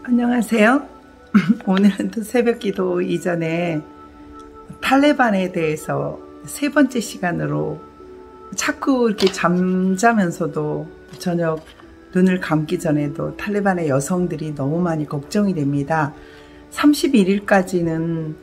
안녕하세요. 오늘은 또 새벽 기도 이전에 탈레반에 대해서 세 번째 시간으로 자꾸 이렇게 잠자면서도 저녁 눈을 감기 전에도 탈레반의 여성들이 너무 많이 걱정이 됩니다. 31일까지는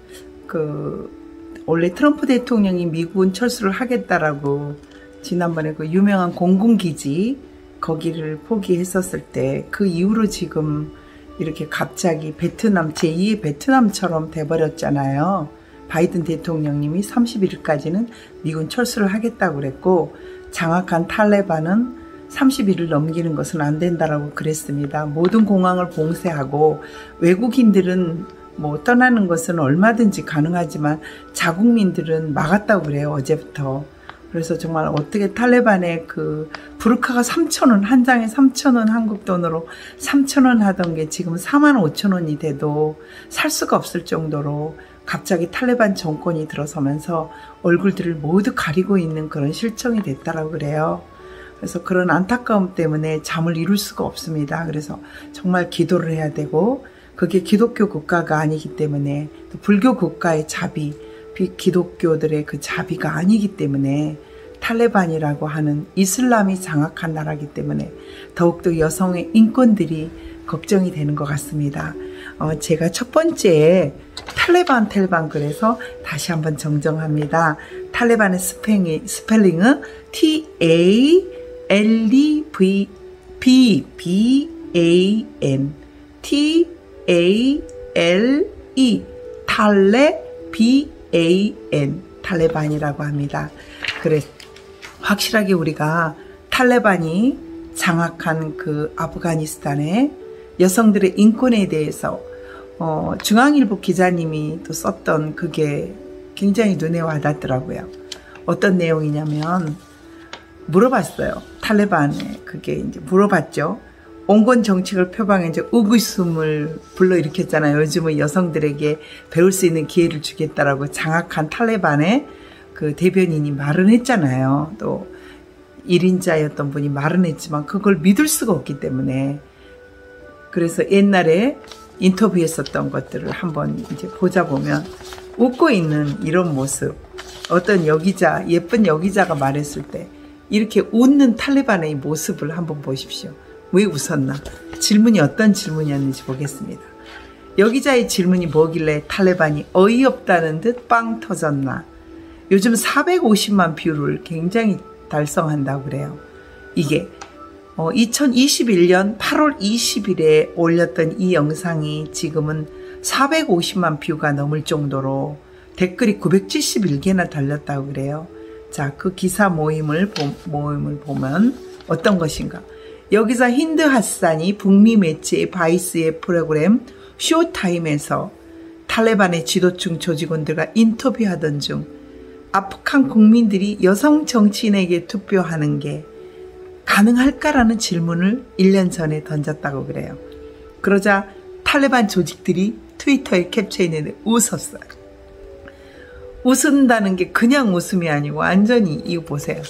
원래 트럼프 대통령이 미군 철수를 하겠다라고 지난번에 그 유명한 공군기지 거기를 포기했었을 때 그 이후로 지금 이렇게 갑자기 베트남 제2의 베트남처럼 돼버렸잖아요. 바이든 대통령님이 31일까지는 미군 철수를 하겠다고 그랬고 장악한 탈레반은 31일 넘기는 것은 안 된다라고 그랬습니다. 모든 공항을 봉쇄하고 외국인들은 뭐 떠나는 것은 얼마든지 가능하지만 자국민들은 막았다고 그래요. 어제부터. 그래서 정말 어떻게 탈레반의 그 부르카가 3,000원, 한 장에 3,000원 한국 돈으로 3,000원 하던 게 지금 45,000원이 돼도 살 수가 없을 정도로 갑자기 탈레반 정권이 들어서면서 얼굴들을 모두 가리고 있는 그런 실정이 됐다라고 그래요. 그래서 그런 안타까움 때문에 잠을 이룰 수가 없습니다. 그래서 정말 기도를 해야 되고 그게 기독교 국가가 아니기 때문에 또 불교 국가의 자비, 기독교들의 그 자비가 아니기 때문에 탈레반이라고 하는 이슬람이 장악한 나라이기 때문에 더욱더 여성의 인권들이 걱정이 되는 것 같습니다. 제가 첫 번째 탈레반 그래서 다시 한번 정정합니다. 탈레반의 스펠링은 T-A-L-E-B-A-N T-A-L-E B-A-N 탈레반이라고 합니다. 그래 확실하게 우리가 탈레반이 장악한 그 아프가니스탄의 여성들의 인권에 대해서 중앙일보 기자님이 또 썼던 그게 굉장히 눈에 와닿더라고요. 어떤 내용이냐면 물어봤어요. 탈레반에 그게 이제 물어봤죠. 온건 정책을 표방해 이제 의구심을 불러일으켰잖아요. 요즘은 여성들에게 배울 수 있는 기회를 주겠다라고 장악한 탈레반의 그 대변인이 말은 했잖아요. 또 1인자였던 분이 말은 했지만 그걸 믿을 수가 없기 때문에 그래서 옛날에 인터뷰했었던 것들을 한번 이제 보자 보면 웃고 있는 이런 모습 어떤 여기자 예쁜 여기자가 말했을 때 이렇게 웃는 탈레반의 모습을 한번 보십시오. 왜 웃었나? 질문이 어떤 질문이었는지 보겠습니다. 여기자의 질문이 뭐길래 탈레반이 어이없다는 듯 빵 터졌나? 요즘 450만 뷰를 굉장히 달성한다고 그래요. 이게 2021년 8월 20일에 올렸던 이 영상이 지금은 450만 뷰가 넘을 정도로 댓글이 971개나 달렸다고 그래요. 자, 그 기사 모임을 보면 어떤 것인가? 여기서 힌드 하산이 북미 매체 바이스의 프로그램 쇼타임에서 탈레반의 지도층 조직원들과 인터뷰하던 중 아프간 국민들이 여성 정치인에게 투표하는 게 가능할까라는 질문을 1년 전에 던졌다고 그래요. 그러자 탈레반 조직들이 트위터에 캡처했는데 웃었어요. 웃는다는 게 그냥 웃음이 아니고 완전히 이거 보세요.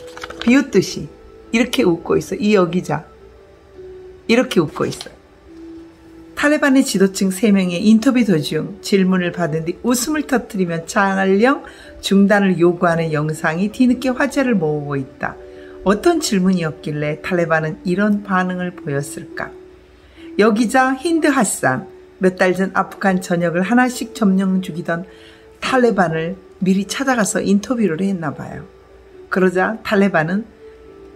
비웃듯이 이렇게 웃고 있어. 이 여기자. 이렇게 웃고 있어요. 탈레반의 지도층 3명의 인터뷰 도중 질문을 받은 뒤 웃음을 터뜨리며 촬영 중단을 요구하는 영상이 뒤늦게 화제를 모으고 있다. 어떤 질문이었길래 탈레반은 이런 반응을 보였을까? 여기자 힌드 하산 몇 달 전 아프간 전역을 하나씩 점령 중이던 탈레반을 미리 찾아가서 인터뷰를 했나 봐요. 그러자 탈레반의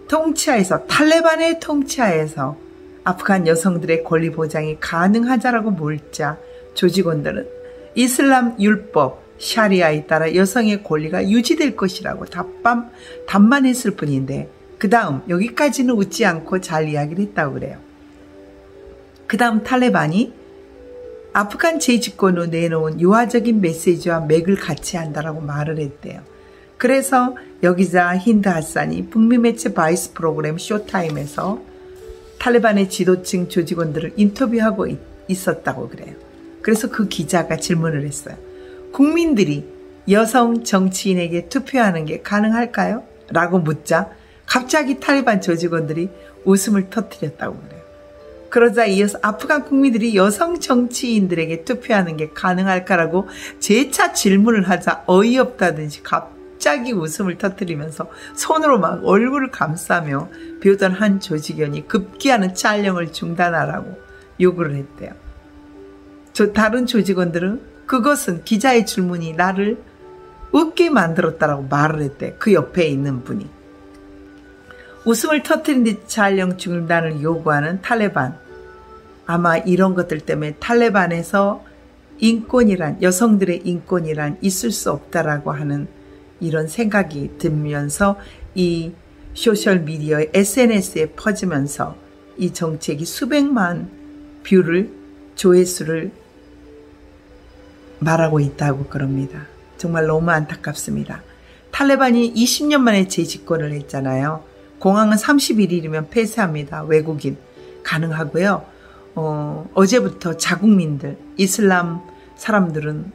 통치하에서 아프간 여성들의 권리 보장이 가능하자라고 묻자 조직원들은 이슬람 율법 샤리아에 따라 여성의 권리가 유지될 것이라고 답만 했을 뿐인데 그 다음 여기까지는 웃지 않고 잘 이야기를 했다고 그래요. 그 다음 탈레반이 아프간 재집권 후 내놓은 유화적인 메시지와 맥을 같이 한다라고 말을 했대요. 그래서 여기자 힌드 하산이 북미 매체 바이스 프로그램 쇼타임에서 탈레반의 지도층 조직원들을 인터뷰하고 있었다고 그래요. 그래서 그 기자가 질문을 했어요. 국민들이 여성 정치인에게 투표하는 게 가능할까요? 라고 묻자 갑자기 탈레반 조직원들이 웃음을 터뜨렸다고 그래요. 그러자 이어서 아프간 국민들이 여성 정치인들에게 투표하는 게 가능할까라고 재차 질문을 하자 어이없다든지 갑자기 웃음을 터뜨리면서 손으로 막 얼굴을 감싸며 비오던 한 조직원이 급기야는 촬영을 중단하라고 요구를 했대요. 다른 조직원들은 그것은 기자의 질문이 나를 웃게 만들었다라고 말을 했대. 그 옆에 있는 분이. 웃음을 터뜨린 뒤 촬영 중단을 요구하는 탈레반. 아마 이런 것들 때문에 탈레반에서 인권이란, 여성들의 인권이란 있을 수 없다라고 하는 이런 생각이 들면서 이 소셜미디어에 SNS에 퍼지면서 이 정책이 수백만 뷰를, 조회수를 말하고 있다고 그럽니다. 정말 너무 안타깝습니다. 탈레반이 20년 만에 재집권을 했잖아요. 공항은 31일이면 폐쇄합니다. 외국인 가능하고요. 어제부터 자국민들, 이슬람 사람들은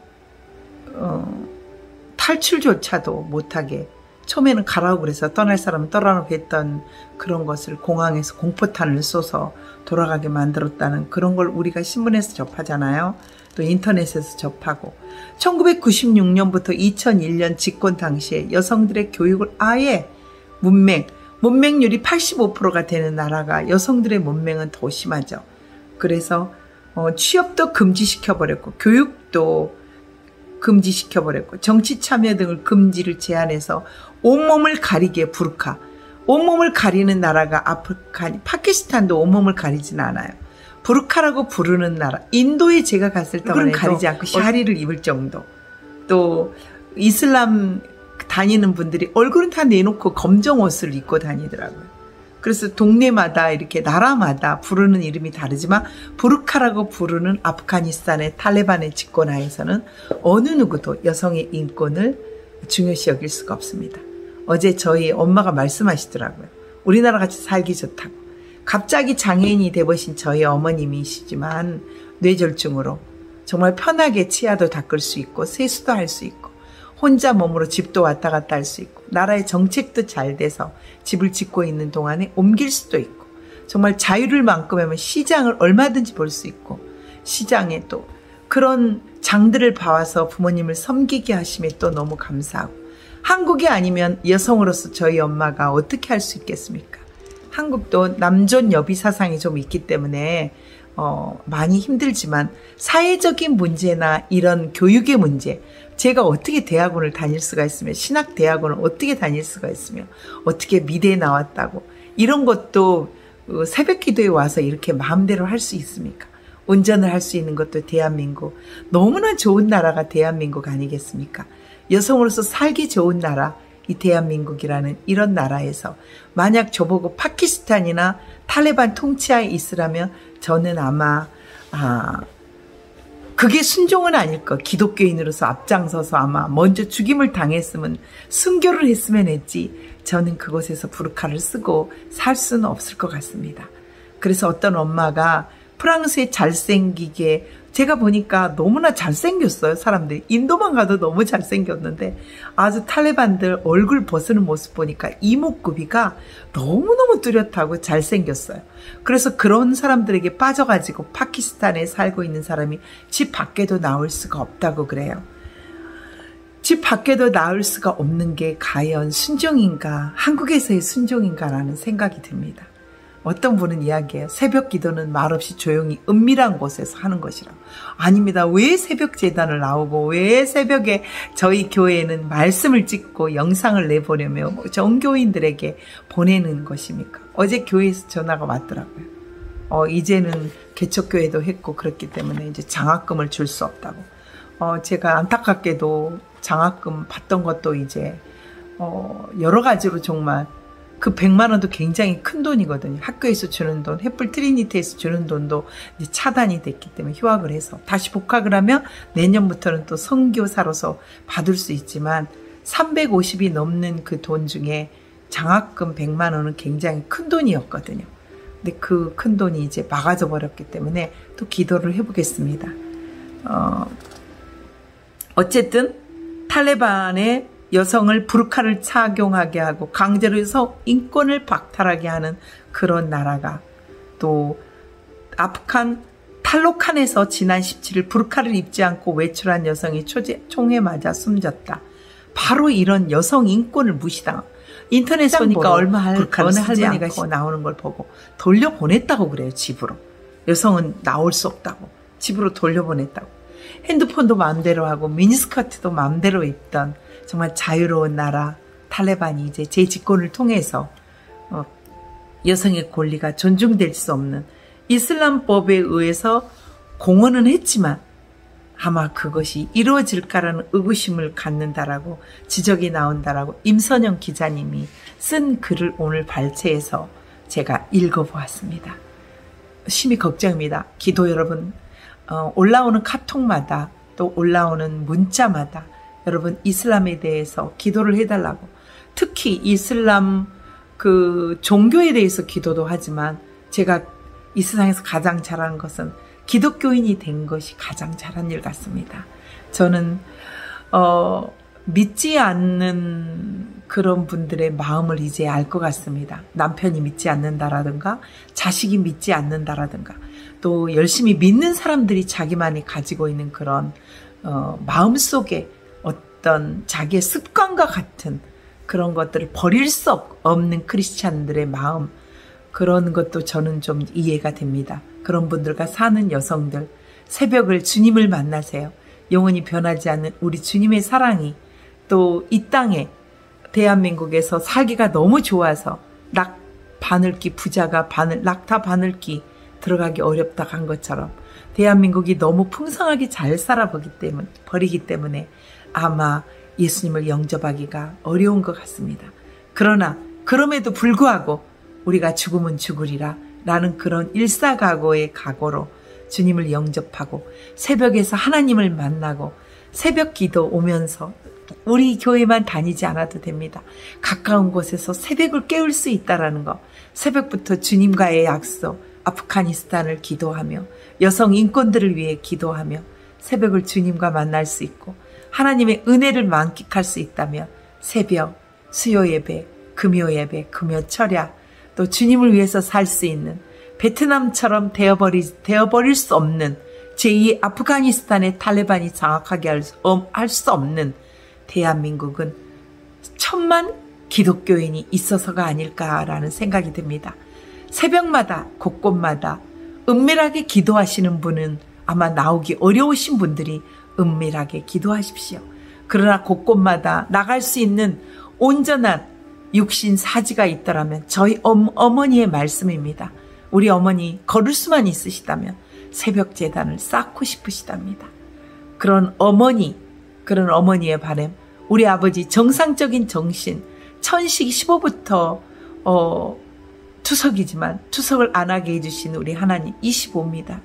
탈출조차도 못하게 처음에는 가라고 그래서 떠날 사람은 떠나라고 했던 그런 것을 공항에서 공포탄을 쏘서 돌아가게 만들었다는 그런 걸 우리가 신문에서 접하잖아요. 또 인터넷에서 접하고 1996년부터 2001년 집권 당시에 여성들의 교육을 아예 문맹률이 85%가 되는 나라가 여성들의 문맹은 더 심하죠. 그래서 취업도 금지시켜버렸고 교육도 금지시켜버렸고 정치 참여 등을 금지를 제한해서 온몸을 가리게 부르카. 온몸을 가리는 나라가 파키스탄도 온몸을 가리진 않아요. 부르카라고 부르는 나라. 인도에 제가 갔을 때는 가리지 않고 샤리를 입을 정도. 또 이슬람 다니는 분들이 얼굴은 다 내놓고 검정 옷을 입고 다니더라고요. 그래서 동네마다 이렇게 나라마다 부르는 이름이 다르지만 부르카라고 부르는 아프가니스탄의 탈레반의 집권하에서는 어느 누구도 여성의 인권을 중요시 여길 수가 없습니다. 어제 저희 엄마가 말씀하시더라고요. 우리나라 같이 살기 좋다고. 갑자기 장애인이 되버신 저희 어머님이시지만 뇌졸중으로 정말 편하게 치아도 닦을 수 있고 세수도 할 수 있고 혼자 몸으로 집도 왔다 갔다 할 수 있고 나라의 정책도 잘 돼서 집을 짓고 있는 동안에 옮길 수도 있고 정말 자유를 만큼하면 시장을 얼마든지 볼 수 있고 시장에 또 그런 장들을 봐와서 부모님을 섬기게 하심에 또 너무 감사하고 한국이 아니면 여성으로서 저희 엄마가 어떻게 할 수 있겠습니까? 한국도 남존 여비 사상이 좀 있기 때문에 많이 힘들지만 사회적인 문제나 이런 교육의 문제 제가 어떻게 대학원을 다닐 수가 있으며 신학대학원을 어떻게 다닐 수가 있으며 어떻게 미대에 나왔다고 이런 것도 새벽 기도에 와서 이렇게 마음대로 할 수 있습니까? 운전을 할 수 있는 것도 대한민국 너무나 좋은 나라가 대한민국 아니겠습니까? 여성으로서 살기 좋은 나라 이 대한민국이라는 이런 나라에서 만약 저보고 파키스탄이나 탈레반 통치하에 있으라면 저는 아마 그게 순종은 아닐 것. 기독교인으로서 앞장서서 아마 먼저 죽임을 당했으면 순교를 했으면 했지 저는 그곳에서 부르카를 쓰고 살 수는 없을 것 같습니다. 그래서 어떤 엄마가 프랑스에 잘생기게 제가 보니까 너무나 잘생겼어요. 사람들이. 인도만 가도 너무 잘생겼는데 아주 탈레반들 얼굴 벗는 모습 보니까 이목구비가 너무너무 뚜렷하고 잘생겼어요. 그래서 그런 사람들에게 빠져가지고 파키스탄에 살고 있는 사람이 집 밖에도 나올 수가 없다고 그래요. 집 밖에도 나올 수가 없는 게 과연 순종인가, 한국에서의 순종인가라는 생각이 듭니다. 어떤 분은 이야기해요. 새벽 기도는 말없이 조용히 은밀한 곳에서 하는 것이라고. 아닙니다. 왜 새벽 재단을 나오고 왜 새벽에 저희 교회에는 말씀을 찍고 영상을 내보내며 정교인들에게 보내는 것입니까? 어제 교회에서 전화가 왔더라고요. 이제는 개척교회도 했고 그렇기 때문에 이제 장학금을 줄 수 없다고. 제가 안타깝게도 장학금 받던 것도 이제 여러 가지로 정말 그 100만 원도 굉장히 큰 돈이거든요. 학교에서 주는 돈, 햇불 트리니티에서 주는 돈도 이제 차단이 됐기 때문에 휴학을 해서 다시 복학을 하면 내년부터는 또 선교사로서 받을 수 있지만 350이 넘는 그 돈 중에 장학금 100만 원은 굉장히 큰 돈이었거든요. 근데 그 큰 돈이 이제 막아져 버렸기 때문에 또 기도를 해보겠습니다. 어쨌든 탈레반의 여성을 부르카를 착용하게 하고 강제로 해서 인권을 박탈하게 하는 그런 나라가 또 아프간 탈로칸에서 지난 17일 부르카를 입지 않고 외출한 여성이 총에 맞아 숨졌다. 바로 이런 여성 인권을 무시당. 인터넷 보니까 얼마 어느 할머니가 나오는 걸 보고 돌려보냈다고 그래요. 집으로. 여성은 나올 수 없다고. 집으로 돌려보냈다고. 핸드폰도 마음대로 하고 미니스커트도 마음대로 입던 정말 자유로운 나라 탈레반이 이제 재집권을 통해서 여성의 권리가 존중될 수 없는 이슬람법에 의해서 공언은 했지만 아마 그것이 이루어질까라는 의구심을 갖는다라고 지적이 나온다라고 임선영 기자님이 쓴 글을 오늘 발췌해서 제가 읽어보았습니다. 심히 걱정입니다. 기도 여러분, 올라오는 카톡마다 또 올라오는 문자마다 여러분 이슬람에 대해서 기도를 해달라고, 특히 이슬람 그 종교에 대해서 기도도 하지만 제가 이 세상에서 가장 잘하는 것은 기독교인이 된 것이 가장 잘한 일 같습니다. 저는 믿지 않는 그런 분들의 마음을 이제 알 것 같습니다. 남편이 믿지 않는다라든가 자식이 믿지 않는다라든가 또 열심히 믿는 사람들이 자기만이 가지고 있는 그런 마음속에 어떤 자기의 습관과 같은 그런 것들을 버릴 수 없는 크리스찬들의 마음, 그런 것도 저는 좀 이해가 됩니다. 그런 분들과 사는 여성들, 새벽을 주님을 만나세요. 영원히 변하지 않는 우리 주님의 사랑이 또 이 땅에 대한민국에서 살기가 너무 좋아서 락 바늘기 부자가 낙타 바늘기 들어가기 어렵다 한 것처럼 대한민국이 너무 풍성하게 잘 버리기 때문에 아마 예수님을 영접하기가 어려운 것 같습니다. 그러나 그럼에도 불구하고 우리가 죽으면 죽으리라 라는 그런 일사각오의 각오로 주님을 영접하고 새벽에서 하나님을 만나고 새벽 기도 오면서 우리 교회만 다니지 않아도 됩니다. 가까운 곳에서 새벽을 깨울 수 있다는 거, 새벽부터 주님과의 약속, 아프가니스탄을 기도하며 여성 인권들을 위해 기도하며 새벽을 주님과 만날 수 있고 하나님의 은혜를 만끽할 수 있다면 새벽, 수요 예배, 금요 예배, 금요 철야, 또 주님을 위해서 살 수 있는 베트남처럼 되어버릴 수 없는 제2 아프가니스탄의 탈레반이 장악하게 할 수 없는 대한민국은 1000만 기독교인이 있어서가 아닐까라는 생각이 듭니다. 새벽마다 곳곳마다 은밀하게 기도하시는 분은 아마 나오기 어려우신 분들이 은밀하게 기도하십시오. 그러나 곳곳마다 나갈 수 있는 온전한 육신 사지가 있더라면 저희 어머니의 말씀입니다. 우리 어머니 걸을 수만 있으시다면 새벽 제단을 쌓고 싶으시답니다. 그런 어머니의 바람, 우리 아버지 정상적인 정신, 천식 15부터 투석이지만 투석을 안 하게 해주신 우리 하나님 25입니다.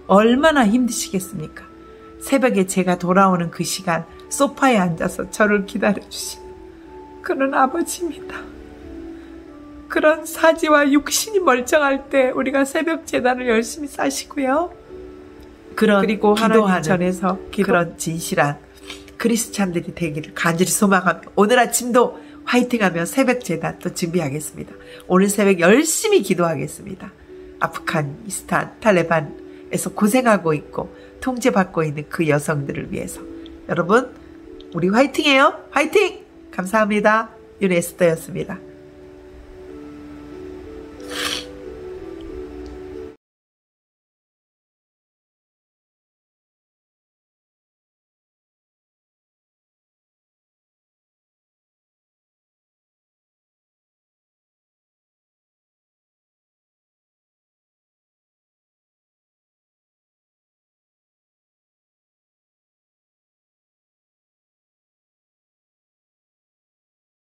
얼마나 힘드시겠습니까? 새벽에 제가 돌아오는 그 시간 소파에 앉아서 저를 기다려주신 그런 아버지입니다. 그런 사지와 육신이 멀쩡할 때 우리가 새벽 제단을 열심히 싸시고요. 그리고 하나님 전에서 그런 진실한 크리스찬들이 되기를 간절히 소망하며 오늘 아침도 화이팅하며 새벽 제단 또 준비하겠습니다. 오늘 새벽 열심히 기도하겠습니다. 아프가니스탄 탈레반에서 고생하고 있고 통제받고 있는 그 여성들을 위해서. 여러분 우리 화이팅해요. 화이팅! 감사합니다. 윤에스더였습니다.